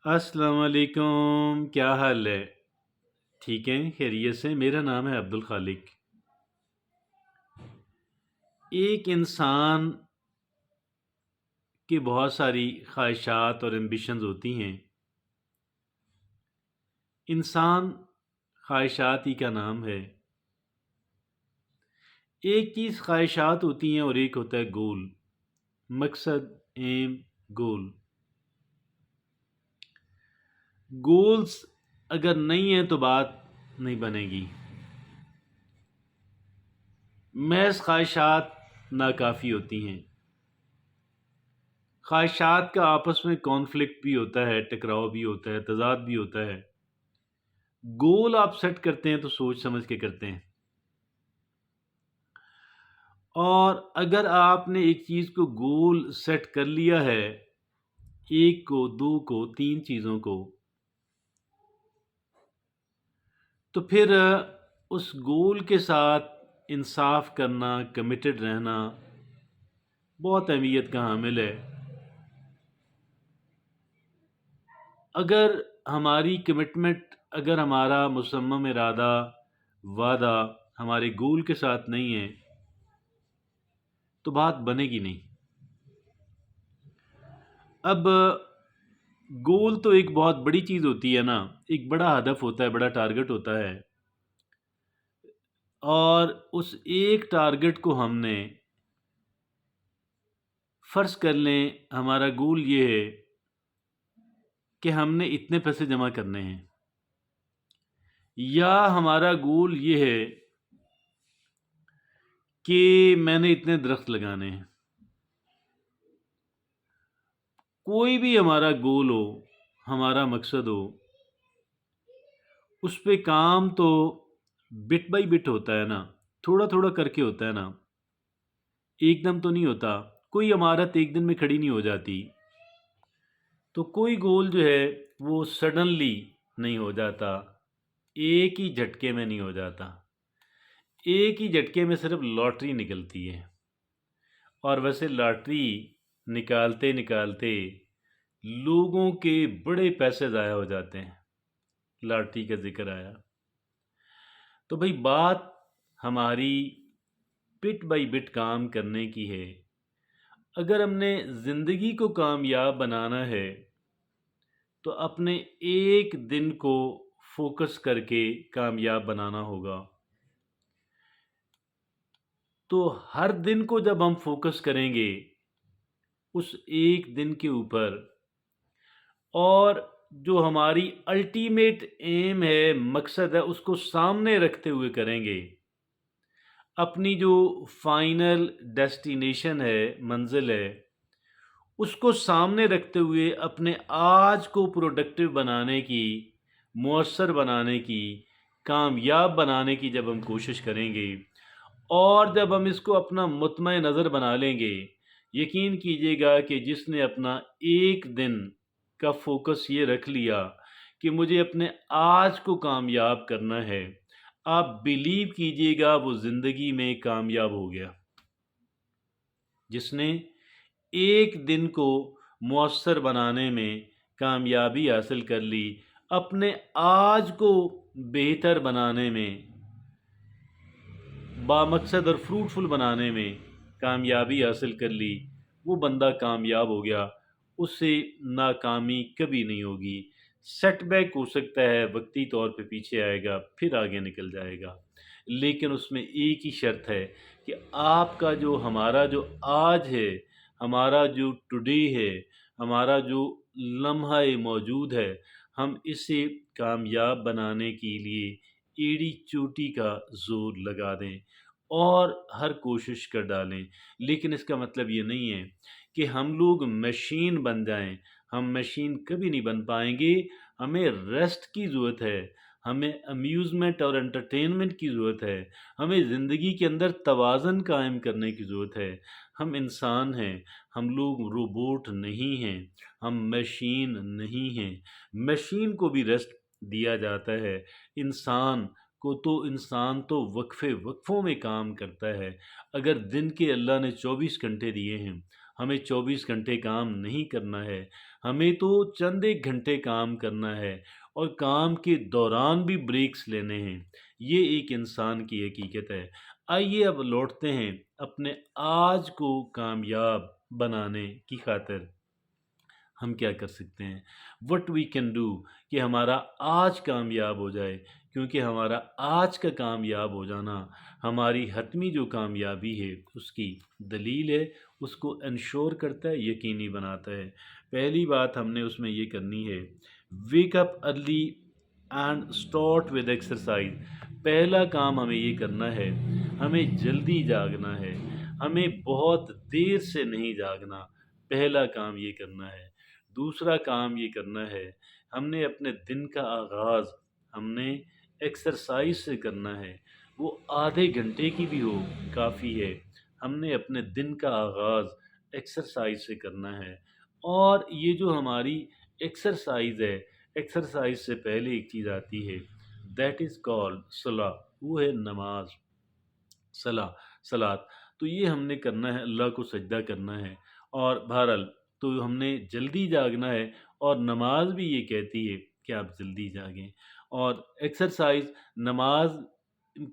السلام علیکم، کیا حال ہے؟ ٹھیک ہیں، خیریت سے؟ میرا نام ہے عبدالخالق۔ ایک انسان کی بہت ساری خواہشات اور ایمبیشنز ہوتی ہیں۔ انسان خواہشات ہی کا نام ہے۔ ایک چیز خواہشات ہوتی ہیں اور ایک ہوتا ہے گول، مقصد، ایم، گول۔ گولز اگر نہیں ہیں تو بات نہیں بنے گی۔ محض خواہشات ناکافی ہوتی ہیں۔ خواہشات کا آپس میں کانفلکٹ بھی ہوتا ہے، ٹکراؤ بھی ہوتا ہے، تضاد بھی ہوتا ہے۔ گول آپ سیٹ کرتے ہیں تو سوچ سمجھ کے کرتے ہیں، اور اگر آپ نے ایک چیز کو گول سیٹ کر لیا ہے، ایک کو، دو کو، تین چیزوں کو، تو پھر اس گول کے ساتھ انصاف کرنا، کمیٹڈ رہنا بہت اہمیت کا حامل ہے۔ اگر ہماری کمٹمنٹ، اگر ہمارا مصمم ارادہ، وعدہ ہمارے گول کے ساتھ نہیں ہے تو بات بنے گی نہیں۔ اب گول تو ایک بہت بڑی چیز ہوتی ہے نا، ایک بڑا ہدف ہوتا ہے، بڑا ٹارگٹ ہوتا ہے، اور اس ایک ٹارگٹ کو ہم نے، فرض کر لیں ہمارا گول یہ ہے کہ ہم نے اتنے پیسے جمع کرنے ہیں، یا ہمارا گول یہ ہے کہ میں نے اتنے درخت لگانے ہیں۔ کوئی بھی ہمارا گول ہو، ہمارا مقصد ہو، اس پہ کام تو بٹ بائی بٹ ہوتا ہے نا، تھوڑا تھوڑا کر کے ہوتا ہے نا، ایک دم تو نہیں ہوتا۔ کوئی عمارت ایک دن میں کھڑی نہیں ہو جاتی، تو کوئی گول جو ہے وہ سڈنلی نہیں ہو جاتا، ایک ہی جھٹکے میں نہیں ہو جاتا۔ ایک ہی جھٹکے میں صرف لاٹری نکلتی ہے، اور ویسے لاٹری نکالتے نکالتے لوگوں کے بڑے پیسے ضائع ہو جاتے ہیں۔ لاٹری کا ذکر آیا تو بھئی بات ہماری بٹ بائی بٹ کام کرنے کی ہے۔ اگر ہم نے زندگی کو کامیاب بنانا ہے تو اپنے ایک دن کو فوکس کر کے کامیاب بنانا ہوگا۔ تو ہر دن کو جب ہم فوکس کریں گے اس ایک دن کے اوپر، اور جو ہماری الٹیمیٹ ایم ہے، مقصد ہے، اس کو سامنے رکھتے ہوئے کریں گے، اپنی جو فائنل ڈیسٹینیشن ہے، منزل ہے، اس کو سامنے رکھتے ہوئے اپنے آج کو پروڈکٹیو بنانے کی، مؤثر بنانے کی، کامیاب بنانے کی جب ہم کوشش کریں گے، اور جب ہم اس کو اپنا مطمع نظر بنا لیں گے، یقین کیجیے گا کہ جس نے اپنا ایک دن کا فوکس یہ رکھ لیا کہ مجھے اپنے آج کو کامیاب کرنا ہے، آپ بیلیو کیجیے گا وہ زندگی میں کامیاب ہو گیا۔ جس نے ایک دن کو مؤثر بنانے میں کامیابی حاصل کر لی، اپنے آج کو بہتر بنانے میں، بامقصد اور فروٹفل بنانے میں کامیابی حاصل کر لی، وہ بندہ کامیاب ہو گیا۔ اس سے ناکامی کبھی نہیں ہوگی۔ سیٹ بیک ہو سکتا ہے، وقتی طور پہ پیچھے آئے گا، پھر آگے نکل جائے گا، لیکن اس میں ایک ہی شرط ہے کہ آپ کا جو، ہمارا جو آج ہے، ہمارا جو ٹوڈے ہے، ہمارا جو لمحہ موجود ہے، ہم اسے کامیاب بنانے کے لیے ایڑی چوٹی کا زور لگا دیں اور ہر کوشش کر ڈالیں۔ لیکن اس کا مطلب یہ نہیں ہے کہ ہم لوگ مشین بن جائیں۔ ہم مشین کبھی نہیں بن پائیں گے۔ ہمیں ریسٹ کی ضرورت ہے، ہمیں امیوزمنٹ اور انٹرٹینمنٹ کی ضرورت ہے، ہمیں زندگی کے اندر توازن قائم کرنے کی ضرورت ہے۔ ہم انسان ہیں، ہم لوگ روبوٹ نہیں ہیں، ہم مشین نہیں ہیں۔ مشین کو بھی ریسٹ دیا جاتا ہے، انسان تو وقفوں میں کام کرتا ہے۔ اگر دن کے اللہ نے 24 گھنٹے دیے ہیں، ہمیں 24 گھنٹے کام نہیں کرنا ہے، हमें तो चंद एक घंटे काम करना है और काम के दौरान भी ब्रेक्स लेने हैं। ये एक इंसान की हकीकत है। आइए अब लौटते हैं अपने आज को कामयाब बनाने की खातिर हम क्या कर सकते हैं, व्हाट वी कैन डू, कि हमारा आज कामयाब हो जाए, क्योंकि हमारा आज का कामयाब हो जाना हमारी हतमी जो कामयाबी है उसकी दलील है, उसको इंश्योर करता है, यकीनी बनाता है। पहली बात हमने उसमें ये करनी है, wake up early and start with exercise. पहला काम हमें ये करना है, हमें जल्दी जागना है, हमें बहुत देर से नहीं जागना। पहला काम ये करना है। दूसरा काम ये करना है, हमने अपने दिन का आगाज़ हमने एक्सरसाइज से करना है। वो आधे घंटे की भी हो काफ़ी है। हमने अपने दिन का आगाज़ एक्सरसाइज से करना है। और ये जो हमारी एक्सरसाइज है, एक्सरसाइज से पहले एक चीज़ आती है, दैट इज़ कॉल्ड सलाह। वो है नमाज। सलाह सलात। तो ये हमने करना है, अल्लाह को सजदा करना है। और बहरहाल तो हमने जल्दी जागना है, और नमाज भी ये कहती है कि आप जल्दी जागें। और एक्सरसाइज, नमाज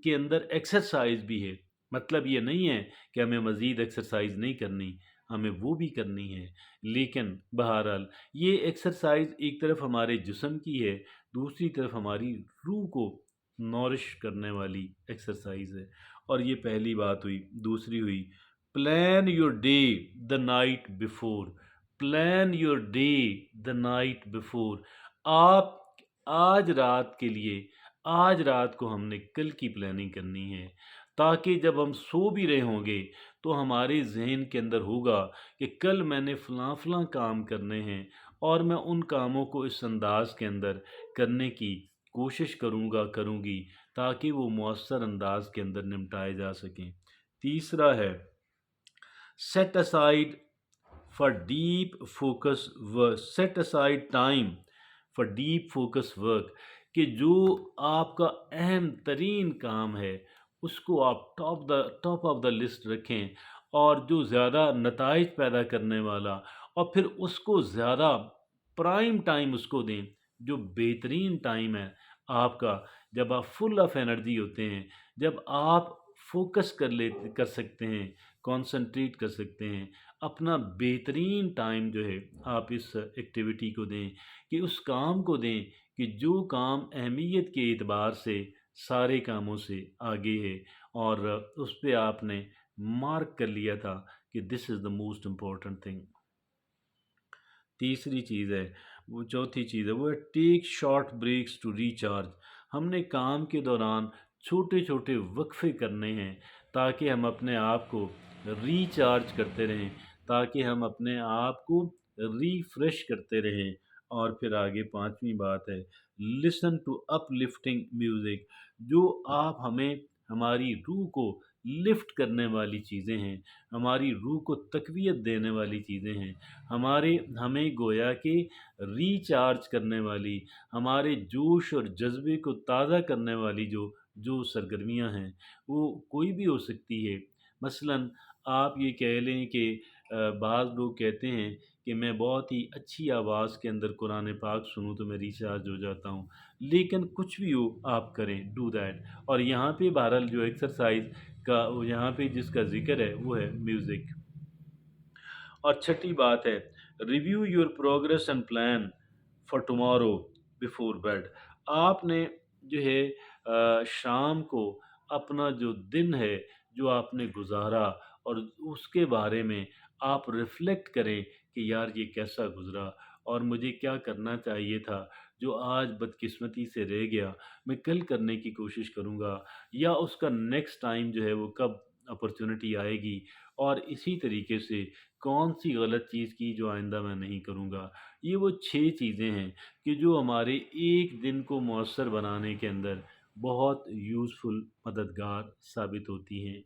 के अंदर एक्सरसाइज भी है। मतलब ये नहीं है कि हमें मज़ीद एक्सरसाइज नहीं करनी, हमें वो भी करनी है। लेकिन बहरहाल ये एक्सरसाइज एक तरफ हमारे जिस्म की है, दूसरी तरफ हमारी रूह को नॉरिश करने वाली एक्सरसाइज है। और ये पहली बात हुई। दूसरी हुई, plan your day the night before. Plan your day the night before. आप आज रात के लिए, आज रात को हमने कल की प्लानिंग करनी है, ताकि जब हम सो भी रहे होंगे तो हमारे जहन के अंदर होगा कि कल मैंने फ़लाँ फ़लाँ काम करने हैं, और मैं उन कामों को इस अंदाज के अंदर करने की कोशिश करूँगा, करूँगी, ताकि वो मौसर अंदाज के अंदर निपटाए जा सकें। तीसरा है, set aside for deep focus work. Set aside time for deep focus work, कि जो आपका अहम तरीन काम है उसको आप टॉप ऑफ द लिस्ट रखें, और जो ज़्यादा नताइज पैदा करने वाला, और फिर उसको ज़्यादा प्राइम टाइम उसको दें, जो बेहतरीन टाइम है आपका, जब आप फुल ऑफ एनर्जी होते हैं, जब आप फोकस कर सकते हैं, कंसंट्रेट कर सकते हैं। अपना बेहतरीन टाइम जो है आप इस एक्टिविटी को दें, कि उस काम को दें कि जो काम अहमियत के एतबार से सारे कामों से आगे है, और उस पे आपने मार्क कर लिया था कि this is the most important thing. तीसरी चीज़ है, वो चौथी चीज़ है, वो है take short breaks to recharge. हमने काम के दौरान छोटे छोटे वक्फे करने हैं, ताकि हम अपने आप को रिचार्ज करते रहें, ताकि हम अपने आप को रिफ्रेश करते रहें। और फिर आगे पांचवी बात है, लिसन टू अपलिफ्टिंग म्यूज़िक। जो आप हमें, हमारी रूह को लिफ्ट करने वाली चीज़ें हैं, हमारी रूह को तक़वियत देने वाली चीज़ें हैं, हमारे हमें गोया कि रिचार्ज करने वाली, हमारे जोश और जज़्बे को ताज़ा करने वाली जो जो सरगर्मियाँ हैं, वो कोई भी हो सकती है। मसलन आप ये कह लें कि बाज़ लोग कहते हैं कि मैं बहुत ही अच्छी आवाज़ के अंदर कुरान पाक सुनूँ तो मैं रिचार्ज हो जाता हूँ। लेकिन कुछ भी हो आप करें, डू दैट। और यहाँ पे बहरहाल जो एक्सरसाइज़ का यहाँ पे जिसका ज़िक्र है वो है म्यूज़िक। और छठी बात है, review your progress and plan for tomorrow before bed. आपने जो है शाम को अपना जो दिन है जो आपने गुजारा, और उसके बारे में आप रिफ्लेक्ट करें कि यार ये कैसा गुजरा, और मुझे क्या करना चाहिए था जो आज बदकिस्मती से रह गया, मैं कल करने की कोशिश करूँगा, या उसका नेक्स्ट टाइम जो है वो कब अपॉर्चुनिटी आएगी, और इसी तरीके से कौन-सी गलत चीज़ की जो आइंदा मैं नहीं करूँगा। ये वो 6 चीज़ें हैं कि जो हमारे एक दिन को मौसर बनाने के अंदर बहुत यूज़फुल, मददगार साबित होती हैं।